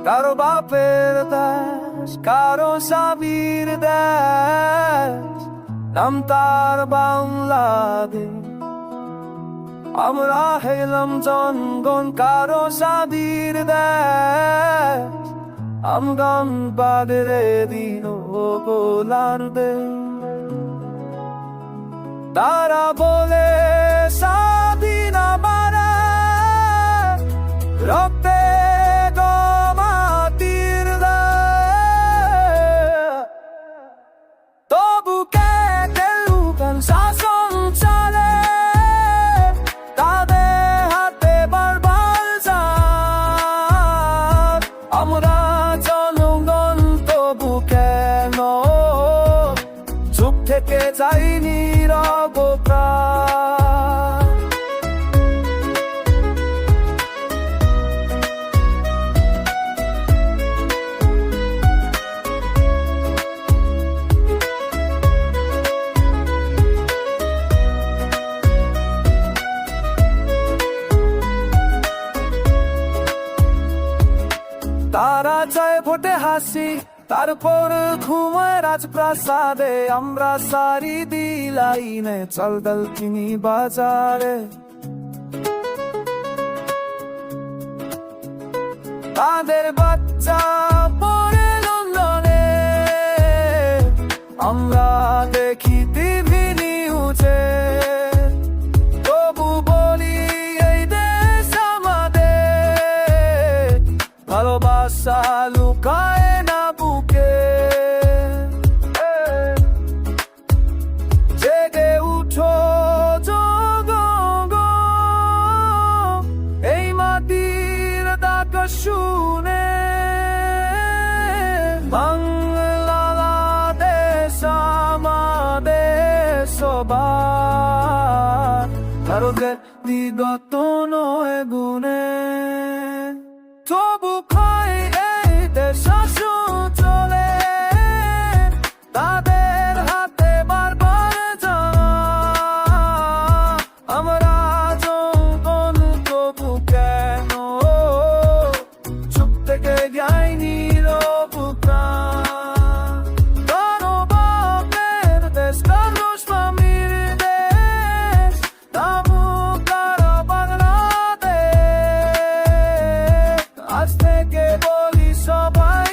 কারো বাপের দেশ, কারো স্বামীর দেশ, নাম তার বাংলাদেশ। আমরা হেলাম জনগণ কারো স্বামীর দেশ, আমগান বাদরে দিন গোলার দেশ। তারা বলে স্বাধীন আমার রক্তে মাটির তবু কেন শাসন চলে তাদের হাতে বারবার যায়। আমরা জনগণ তবু কেন চুপ থেকে যাইনি রবপ্রাণ। তারা চায় ভোটে হাসি, তারপর ঘুমায় রাজপ্রাসাদে। আমরা সারি দিলাইনে চল দল কিনি বাজারে। তাদের বাচ্চা পড়ে লন্ডনে, আমরা দেখি টিভি নিউজে। তবু বলি এই দেশ আমাদের, ভালোবাসা লুকায় না বুকে। জেগে উঠো জনগণ, এই মাটির ডাক শুনে। বাংলাদেশ আমাদের সবার, ভারতের বিগত নয় গুণে। তবু খাই এই দেশ শাসন চলে, তাদের হাতে বারবার যায়। আমরা জনগণ তবু কেন চুপ থেকে যাইনি রবপ্রাণ। কারো বাপের দেশ, কারো স্বামীর দেশ, নামুক তারা বাংলাদেশ। আজ থেকে বলি সবাই